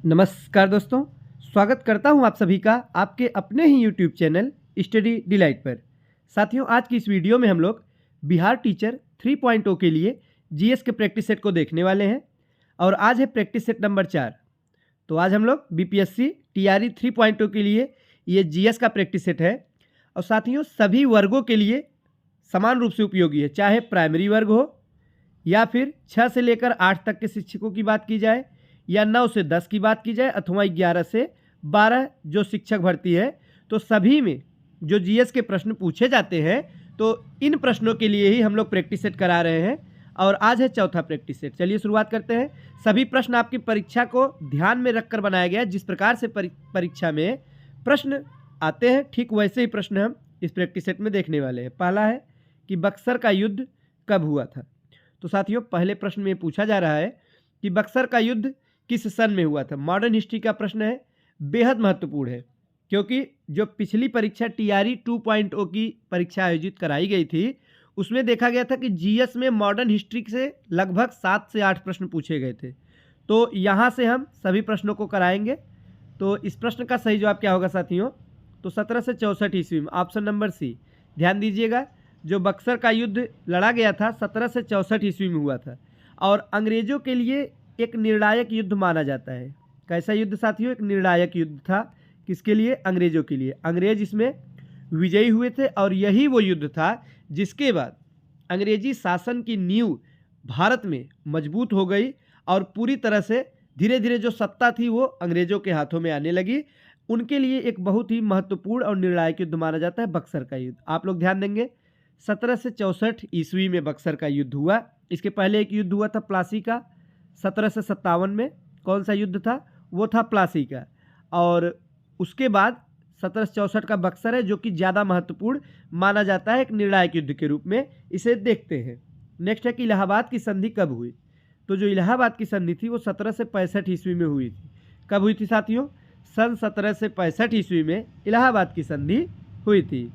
नमस्कार दोस्तों, स्वागत करता हूं आप सभी का आपके अपने ही यूट्यूब चैनल स्टडी डिलाइट पर। साथियों, आज की इस वीडियो में हम लोग बिहार टीचर 3.0 के लिए जीएस के प्रैक्टिस सेट को देखने वाले हैं और आज है प्रैक्टिस सेट नंबर 4। तो आज हम लोग बीपीएससी टीआरई 3.0 के लिए ये जीएस का प्रैक्टिस सेट है और साथियों सभी वर्गों के लिए समान रूप से उपयोगी है, चाहे प्राइमरी वर्ग हो या फिर 6 से लेकर 8 तक के शिक्षकों की बात की जाए या 9 से 10 की बात की जाए अथवा 11 से 12 जो शिक्षक भर्ती है। तो सभी में जो जीएस के प्रश्न पूछे जाते हैं तो इन प्रश्नों के लिए ही हम लोग प्रैक्टिस सेट करा रहे हैं और आज है चौथा प्रैक्टिस सेट। चलिए शुरुआत करते हैं। सभी प्रश्न आपकी परीक्षा को ध्यान में रखकर बनाया गया है। जिस प्रकार से परीक्षा में प्रश्न आते हैं ठीक वैसे ही प्रश्न हम इस प्रैक्टिस सेट में देखने वाले हैं। पहला है कि बक्सर का युद्ध कब हुआ था। तो साथियों पहले प्रश्न में पूछा जा रहा है कि बक्सर का युद्ध किस सन में हुआ था। मॉडर्न हिस्ट्री का प्रश्न है, बेहद महत्वपूर्ण है क्योंकि जो पिछली परीक्षा टीआरई 2.0 की परीक्षा आयोजित कराई गई थी उसमें देखा गया था कि जीएस में मॉडर्न हिस्ट्री से लगभग 7 से 8 प्रश्न पूछे गए थे। तो यहाँ से हम सभी प्रश्नों को कराएंगे। तो इस प्रश्न का सही जवाब क्या होगा साथियों, तो 1764 ईस्वी में, ऑप्शन नंबर सी। ध्यान दीजिएगा, जो बक्सर का युद्ध लड़ा गया था 1764 ईस्वी में हुआ था और अंग्रेजों के लिए एक निर्णायक युद्ध माना जाता है। कैसा युद्ध साथियों, एक निर्णायक युद्ध था। किसके लिए? अंग्रेजों के लिए। अंग्रेज इसमें विजयी हुए थे और यही वो युद्ध था जिसके बाद अंग्रेजी शासन की नींव भारत में मजबूत हो गई और पूरी तरह से धीरे धीरे जो सत्ता थी वो अंग्रेजों के हाथों में आने लगी। उनके लिए एक बहुत ही महत्वपूर्ण और निर्णायक युद्ध माना जाता है बक्सर का युद्ध। आप लोग ध्यान देंगे 1764 ईस्वी में बक्सर का युद्ध हुआ। इसके पहले एक युद्ध हुआ था प्लासी का 1757 में। कौन सा युद्ध था? वो था प्लासी का। और उसके बाद 1764 का बक्सर है जो कि ज़्यादा महत्वपूर्ण माना जाता है एक निर्णायक युद्ध के रूप में। इसे देखते हैं। नेक्स्ट है कि इलाहाबाद की संधि कब हुई। तो जो इलाहाबाद की संधि थी वो 1765 ईस्वी में हुई थी। कब हुई थी साथियों? सन 1765 ईस्वी में इलाहाबाद की संधि हुई थी।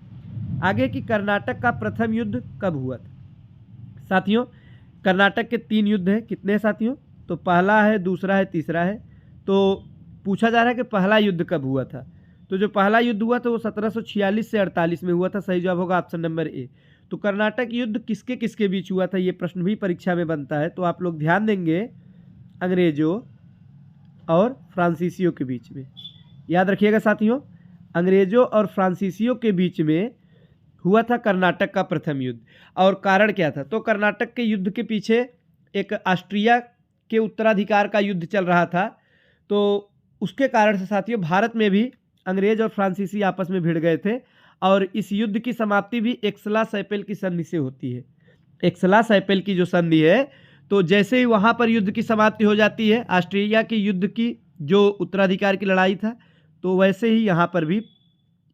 आगे की कर्नाटक का प्रथम युद्ध कब हुआ था। साथियों कर्नाटक के 3 युद्ध हैं। कितने हैं साथियों? तो पहला है, दूसरा है, तीसरा है। तो पूछा जा रहा है कि पहला युद्ध कब हुआ था। तो जो पहला युद्ध हुआ था वो 1746 से 48 में हुआ था। सही जवाब होगा ऑप्शन नंबर ए। तो कर्नाटक युद्ध किसके किसके बीच हुआ था, ये प्रश्न भी परीक्षा में बनता है। तो आप लोग ध्यान देंगे, अंग्रेजों और फ्रांसीसियों के बीच में। याद रखिएगा साथियों, अंग्रेजों और फ्रांसीसियों के बीच में हुआ था कर्नाटक का प्रथम युद्ध। और कारण क्या था? तो कर्नाटक के युद्ध के पीछे एक ऑस्ट्रिया के उत्तराधिकार का युद्ध चल रहा था। तो उसके कारण से साथियों भारत में भी अंग्रेज और फ्रांसीसी आपस में भिड़ गए थे और इस युद्ध की समाप्ति भी एक्सला-सैपेल की संधि से होती है। एक्सला-सैपेल की जो संधि है, तो जैसे ही वहाँ पर युद्ध की समाप्ति हो जाती है, ऑस्ट्रिया के युद्ध की जो उत्तराधिकार की लड़ाई था, तो वैसे ही यहाँ पर भी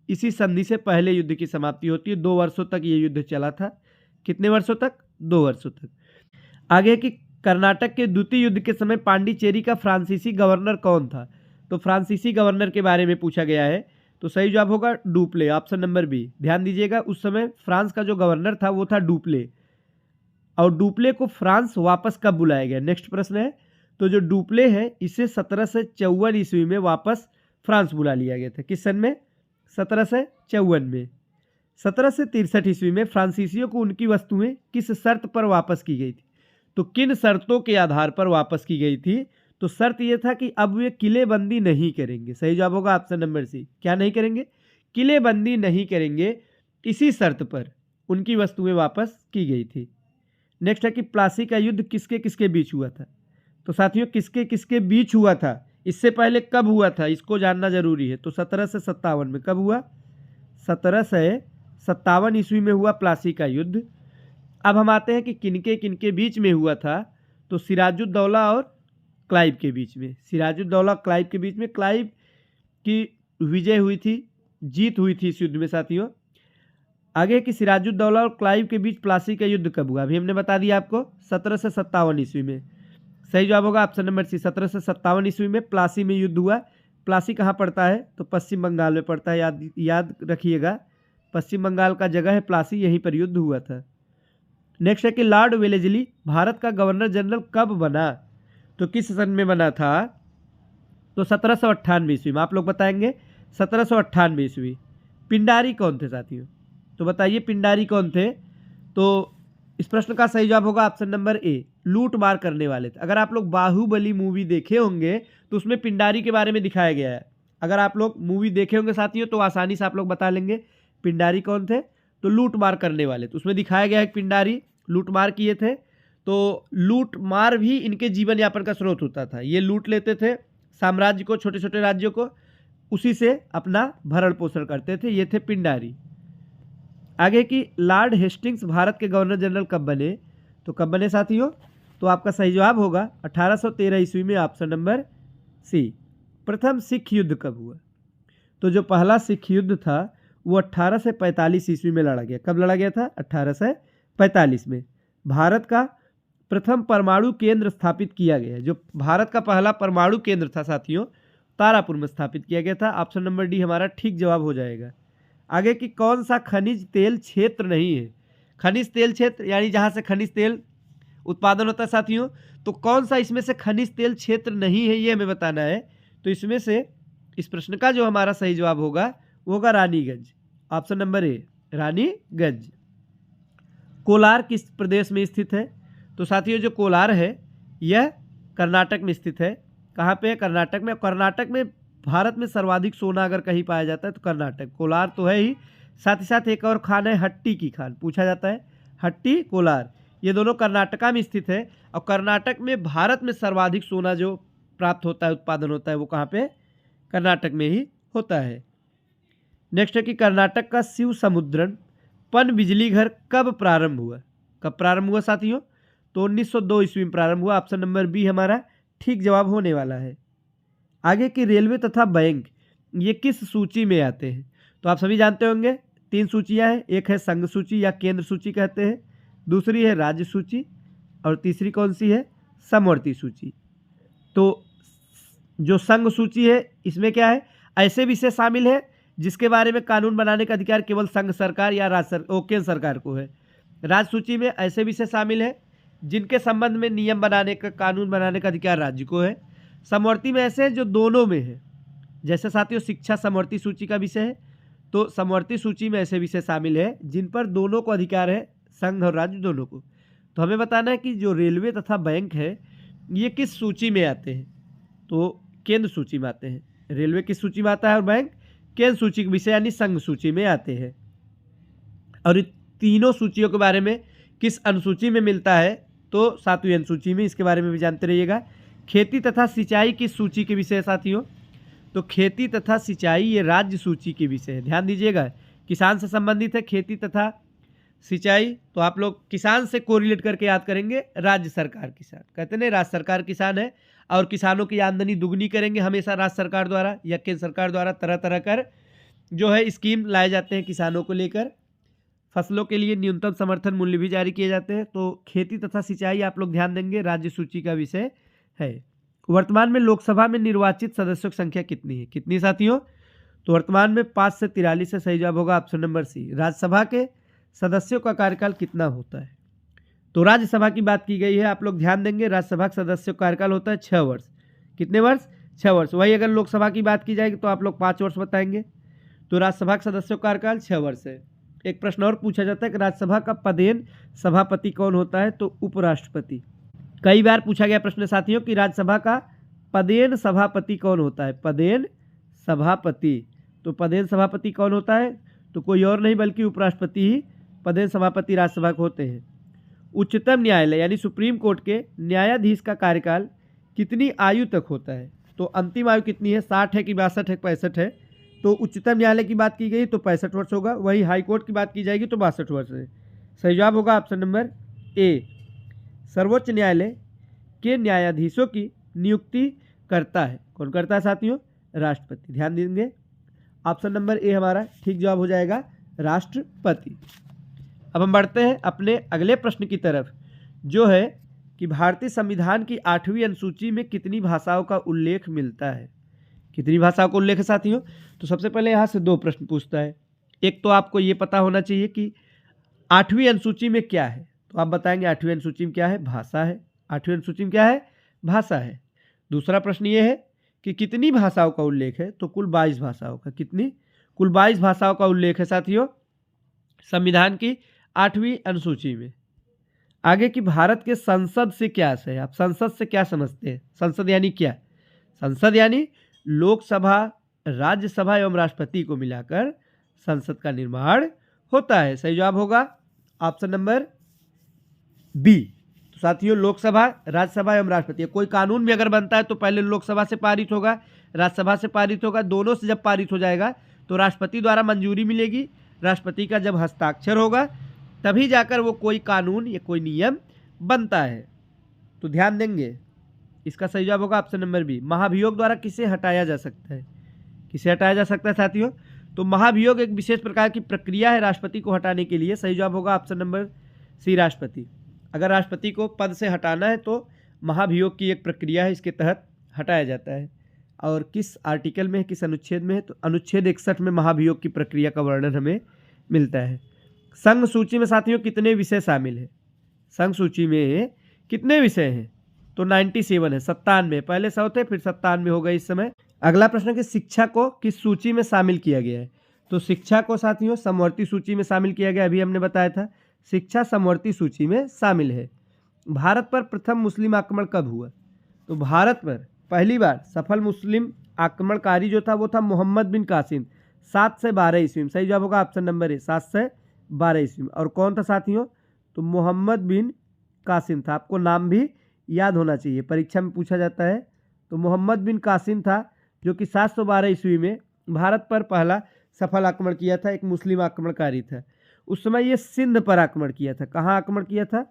इसी संधि से पहले युद्ध की समाप्ति होती है। 2 वर्षों तक ये युद्ध चला था। कितने वर्षों तक? 2 वर्षों तक। आगे की कर्नाटक के द्वितीय युद्ध के समय पांडिचेरी का फ्रांसीसी गवर्नर कौन था। तो फ्रांसीसी गवर्नर के बारे में पूछा गया है। तो सही जवाब होगा डुप्ले, ऑप्शन नंबर बी। ध्यान दीजिएगा, उस समय फ्रांस का जो गवर्नर था वो था डुप्ले और डुप्ले को फ्रांस वापस कब बुलाया गया। नेक्स्ट प्रश्न है, तो जो डुप्ले है इसे 1754 ईस्वी में वापस फ्रांस बुला लिया गया था। किस सन में? 1754 में। 1763 ईस्वी में फ्रांसीसियों को उनकी वस्तुएं किस शर्त पर वापस की गई थी। तो किन शर्तों के आधार पर वापस की गई थी? तो शर्त यह था कि अब वे किलेबंदी नहीं करेंगे। सही जवाब होगा ऑप्शन नंबर सी। क्या नहीं करेंगे? किलेबंदी नहीं करेंगे। इसी शर्त पर उनकी वस्तुएं वापस की गई थी। नेक्स्ट है कि प्लासी का युद्ध किसके किसके बीच हुआ था। तो साथियों किसके किसके बीच हुआ था, इससे पहले कब हुआ था, इसको जानना जरूरी है। तो 1757 में। कब हुआ? 1757 ईस्वी में हुआ प्लासी का युद्ध। अब हम आते हैं कि किनके किनके बीच में हुआ था। तो सिराजुद्दौला और क्लाइव के बीच में। सिराजुद्दौला क्लाइव के बीच में। क्लाइव की विजय हुई थी, जीत हुई थी इस युद्ध में साथियों। आगे कि सिराजुद्दौला और क्लाइव के बीच प्लासी का युद्ध कब हुआ, अभी हमने बता दिया आपको, 1757 ईस्वी में। सही जवाब होगा ऑप्शन नंबर सी। 1757 ईस्वी में प्लासी में युद्ध हुआ। प्लासी कहाँ पड़ता है? तो पश्चिम बंगाल में पड़ता है। याद रखिएगा, पश्चिम बंगाल का जगह है प्लासी, यहीं पर युद्ध हुआ था। नेक्स्ट है कि लॉर्ड वेलेस्ली भारत का गवर्नर जनरल कब बना। तो किस सन में बना था? तो 1798 ईस्वी में। आप लोग बताएंगे 1798 ईस्वी। पिंडारी कौन थे साथियों? तो बताइए पिंडारी कौन थे? तो इस प्रश्न का सही जवाब होगा ऑप्शन नंबर ए, लूट मार करने वाले थे। अगर आप लोग बाहुबली मूवी देखे होंगे तो उसमें पिंडारी के बारे में दिखाया गया है। अगर आप लोग मूवी देखे होंगे साथियों तो आसानी से आप लोग बता लेंगे पिंडारी कौन थे। तो लूट मार करने वाले, तो उसमें दिखाया गया है पिंडारी लूट मार किए थे। तो लूट मार भी इनके जीवन यापन का स्रोत होता था। ये लूट लेते थे साम्राज्य को, छोटे छोटे राज्यों को, उसी से अपना भरण पोषण करते थे। ये थे पिंडारी। आगे की लॉर्ड हेस्टिंग्स भारत के गवर्नर जनरल कब बने? तो कब बने साथियों? तो आपका सही जवाब होगा 1813 ईस्वी में, ऑप्शन नंबर सी। प्रथम सिख युद्ध कब हुआ? तो जो पहला सिख युद्ध था वो 1845 ईस्वी में लड़ा गया। कब लड़ा गया था? 1845 में। भारत का प्रथम परमाणु केंद्र स्थापित किया गया। जो भारत का पहला परमाणु केंद्र था साथियों, तारापुर में स्थापित किया गया था। ऑप्शन नंबर डी हमारा ठीक जवाब हो जाएगा। आगे की कौन सा खनिज तेल क्षेत्र नहीं है? खनिज तेल क्षेत्र यानी जहाँ से खनिज तेल उत्पादन होता है साथियों, तो कौन सा इसमें से खनिज तेल क्षेत्र नहीं है ये हमें बताना है। तो इसमें से इस प्रश्न का जो हमारा सही जवाब होगा वो होगा Raniganj, option number A, Raniganj. Kolar किस प्रदेश में स्थित है? तो साथियों जो कोलार है यह कर्नाटक में स्थित है। कहाँ पे है? कर्नाटक में। कर्नाटक में भारत में सर्वाधिक सोना अगर कहीं पाया जाता है तो कर्नाटक, कोलार तो है ही, साथ ही साथ एक और खान है हट्टी की खान, पूछा जाता है हट्टी कोलार, ये दोनों कर्नाटका में स्थित है। और कर्नाटक में भारत में सर्वाधिक सोना जो प्राप्त होता है, उत्पादन होता है, वो कहाँ पे? कर्नाटक में ही होता है। नेक्स्ट है कि कर्नाटक का शिव समुद्रन पन बिजली घर कब प्रारंभ हुआ? कब प्रारंभ हुआ साथियों? तो 1902 ईस्वी में प्रारंभ हुआ। ऑप्शन नंबर बी हमारा ठीक जवाब होने वाला है। आगे की रेलवे तथा बैंक ये किस सूची में आते हैं? तो आप सभी जानते होंगे 3 सूचियां हैं। एक है संघ सूची या केंद्र सूची कहते हैं, दूसरी है राज्य सूची, और तीसरी कौन सी है? समवर्ती सूची। तो जो संघ सूची है इसमें क्या है? ऐसे विषय शामिल है जिसके बारे में कानून बनाने का अधिकार केवल संघ सरकार या केंद्र सरकार को है। राज्य सूची में ऐसे विषय शामिल है जिनके संबंध में नियम बनाने का, कानून बनाने का अधिकार राज्य को है। समवर्ती में ऐसे जो दोनों में है, जैसे साथियों शिक्षा समवर्ती सूची का विषय है, तो समवर्ती सूची में ऐसे विषय शामिल है जिन पर दोनों को अधिकार है, संघ और राज्य दोनों को। तो हमें बताना है कि जो रेलवे तथा बैंक है ये किस सूची में आते हैं? तो केंद्र सूची में आते हैं। रेलवे किस सूची में आता है और बैंक केंद्र सूची के विषय यानी संघ सूची में आते हैं। और इन तीनों सूचियों के बारे में किस अनुसूची में मिलता है? तो 7वीं अनुसूची में। इसके बारे में भी जानते रहिएगा। खेती तथा सिंचाई किस सूची के विषय है साथियों? तो खेती तथा सिंचाई ये राज्य सूची के विषय है। ध्यान दीजिएगा, किसान से संबंधित है खेती तथा सिंचाई, तो आप लोग किसान से कोरिलेट करके याद करेंगे राज्य सरकार किसान। कहते हैं राज्य सरकार किसान है और किसानों की आमदनी दुगनी करेंगे हमेशा राज्य सरकार द्वारा या केंद्र सरकार द्वारा तरह तरह कर जो है स्कीम लाए जाते हैं किसानों को लेकर। फसलों के लिए न्यूनतम समर्थन मूल्य भी जारी किए जाते हैं। तो खेती तथा सिंचाई आप लोग ध्यान देंगे राज्य सूची का विषय है। वर्तमान में लोकसभा में निर्वाचित सदस्यों की संख्या कितनी है? कितनी साथियों? तो वर्तमान में 5 से 43 से सही जवाब होगा ऑप्शन नंबर सी। राज्यसभा के सदस्यों का कार्यकाल कितना होता है? तो राज्यसभा की बात की गई है, आप लोग ध्यान देंगे। राज्यसभा के सदस्यों का कार्यकाल होता है 6 वर्ष। कितने वर्ष? 6 वर्ष। वही अगर लोकसभा की बात की जाएगी तो आप लोग 5 वर्ष बताएंगे। तो राज्यसभा के सदस्यों का कार्यकाल 6 वर्ष है। एक प्रश्न और पूछा जाता है कि राज्यसभा का पदेन सभापति कौन होता है? तो उपराष्ट्रपति। कई बार पूछा गया प्रश्न साथियों कि राज्यसभा का पदेन सभापति कौन होता है? पदेन सभापति। तो पदेन सभापति कौन होता है? तो कोई और नहीं बल्कि उपराष्ट्रपति ही पदेन सभापति राज्यसभा के होते हैं। उच्चतम न्यायालय यानी सुप्रीम कोर्ट के न्यायाधीश का कार्यकाल कितनी आयु तक होता है? तो अंतिम आयु कितनी है? 60 है कि 62 है, 65 है? तो उच्चतम न्यायालय की बात की गई तो 65 वर्ष होगा। वही हाई कोर्ट की बात की जाएगी तो 62 वर्ष है। सही जवाब होगा ऑप्शन नंबर ए। सर्वोच्च न्यायालय के न्यायाधीशों की नियुक्ति करता है, कौन करता है साथियों? राष्ट्रपति। ध्यान देंगे, ऑप्शन नंबर ए हमारा ठीक जवाब हो जाएगा, राष्ट्रपति। अब हम बढ़ते हैं अपने अगले प्रश्न की तरफ, जो है कि भारतीय संविधान की 8वीं अनुसूची में कितनी भाषाओं का उल्लेख मिलता है? कितनी भाषाओं का उल्लेख है साथियों? तो सबसे पहले यहाँ से 2 प्रश्न पूछता है। एक तो आपको ये पता होना चाहिए कि 8वीं अनुसूची में क्या है, तो आप बताएंगे 8वीं अनुसूची में क्या है? भाषा है। 8वीं अनुसूची में क्या है? भाषा है। दूसरा प्रश्न ये है कि कितनी भाषाओं का उल्लेख है, तो कुल 22 भाषाओं का। कितनी? कुल 22 भाषाओं का उल्लेख है साथियों संविधान की 8वीं अनुसूची में। आगे कि भारत के संसद से क्या आशय है? आप संसद से क्या समझते हैं? संसद यानी क्या? संसद यानी लोकसभा, राज्यसभा एवं राष्ट्रपति को मिलाकर संसद का निर्माण होता है। सही जवाब होगा ऑप्शन नंबर बी। तो साथियों लोकसभा, राज्यसभा एवं राष्ट्रपति, कोई कानून भी अगर बनता है तो पहले लोकसभा से पारित होगा, राज्यसभा से पारित होगा, दोनों से जब पारित हो जाएगा तो राष्ट्रपति द्वारा मंजूरी मिलेगी। राष्ट्रपति का जब हस्ताक्षर होगा तभी जाकर वो कोई कानून या कोई नियम बनता है। तो ध्यान देंगे, इसका सही जवाब होगा ऑप्शन नंबर बी। महाभियोग द्वारा किसे हटाया जा सकता है? किसे हटाया जा सकता है साथियों? तो महाभियोग एक विशेष प्रकार की प्रक्रिया है राष्ट्रपति को हटाने के लिए। सही जवाब होगा ऑप्शन नंबर सी, राष्ट्रपति। अगर राष्ट्रपति को पद से हटाना है तो महाभियोग की एक प्रक्रिया है, इसके तहत हटाया जाता है। और किस आर्टिकल में है, किस अनुच्छेद में है? तो अनुच्छेद 61 में महाभियोग की प्रक्रिया का वर्णन हमें मिलता है। संघ सूची में साथियों कितने विषय शामिल है? संघ सूची में कितने विषय हैं? तो 97 है, 97। पहले 100 थे, फिर 97 हो गए इस समय। अगला प्रश्न कि शिक्षा को किस सूची में शामिल किया गया है? तो शिक्षा को साथियों समवर्ती सूची में शामिल किया गया, अभी हमने बताया था। शिक्षा समवर्ती सूची में शामिल है। भारत पर प्रथम मुस्लिम आक्रमण कब हुआ? तो भारत पर पहली बार सफल मुस्लिम आक्रमणकारी जो था वो था मोहम्मद बिन कासिम, 7 से 12 ईस्वी में। सही जवाब होगा ऑप्शन नंबर ए, 7 से 12 ईस्वी में। और कौन था साथियों? तो मोहम्मद बिन कासिम था। आपको नाम भी याद होना चाहिए, परीक्षा में पूछा जाता है। तो मोहम्मद बिन कासिम था जो कि 712 ईस्वी में भारत पर पहला सफल आक्रमण किया था, एक मुस्लिम आक्रमणकारी था। उस समय ये सिंध पर आक्रमण किया था। कहाँ आक्रमण किया था?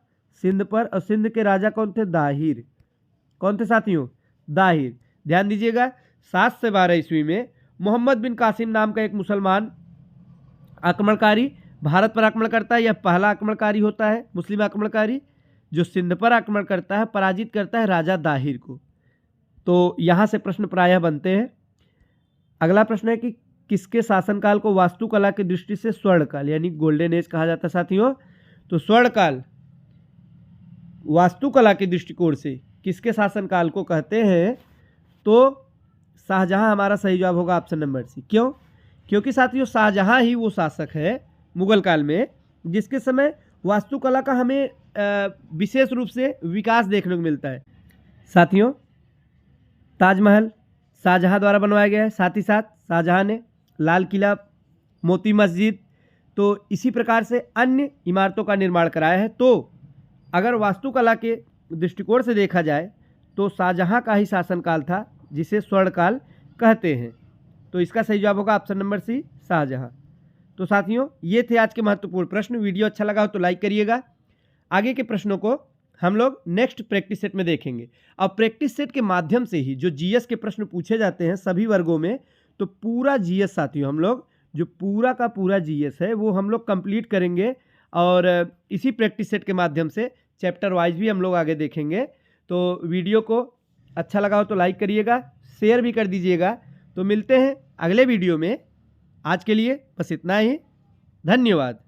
सिंध पर। और सिंध के राजा कौन थे? दाहिर। कौन थे साथियों? दाहिर। ध्यान दीजिएगा, 7 से 12 ईस्वी में मोहम्मद बिन कासिम नाम का एक मुसलमान आक्रमणकारी भारत पर आक्रमण करता है। यह पहला आक्रमणकारी होता है मुस्लिम आक्रमणकारी जो सिंध पर आक्रमण करता है, पराजित करता है राजा दाहिर को। तो यहाँ से प्रश्न प्रायः बनते हैं। अगला प्रश्न है कि किसके शासनकाल को वास्तुकला की दृष्टि से स्वर्णकाल यानी गोल्डन एज कहा जाता है साथियों? तो स्वर्णकाल वास्तुकला के दृष्टिकोण से किसके शासनकाल को कहते हैं? तो शाहजहां हमारा सही जवाब होगा ऑप्शन नंबर सी। क्यों? क्योंकि साथियों शाहजहां ही वो शासक है मुगल काल में जिसके समय वास्तुकला का हमें विशेष रूप से विकास देखने को मिलता है। साथियों ताजमहल शाहजहां द्वारा बनवाया गया है, साथ ही साथ शाहजहां ने लाल किला, मोती मस्जिद, तो इसी प्रकार से अन्य इमारतों का निर्माण कराया है। तो अगर वास्तुकला के दृष्टिकोण से देखा जाए तो शाहजहां का ही शासनकाल था जिसे स्वर्णकाल कहते हैं। तो इसका सही जवाब होगा ऑप्शन नंबर सी, शाहजहां। तो साथियों ये थे आज के महत्वपूर्ण प्रश्न। वीडियो अच्छा लगा हो तो लाइक करिएगा। आगे के प्रश्नों को हम लोग नेक्स्ट प्रैक्टिस सेट में देखेंगे। अब प्रैक्टिस सेट के माध्यम से ही जो जीएस के प्रश्न पूछे जाते हैं सभी वर्गों में, तो पूरा जीएस साथियों हम लोग जो पूरा का पूरा जीएस है वो हम लोग कंप्लीट करेंगे। और इसी प्रैक्टिस सेट के माध्यम से चैप्टर वाइज भी हम लोग आगे देखेंगे। तो वीडियो को अच्छा लगा हो तो लाइक करिएगा, शेयर भी कर दीजिएगा। तो मिलते हैं अगले वीडियो में। आज के लिए बस इतना ही। धन्यवाद।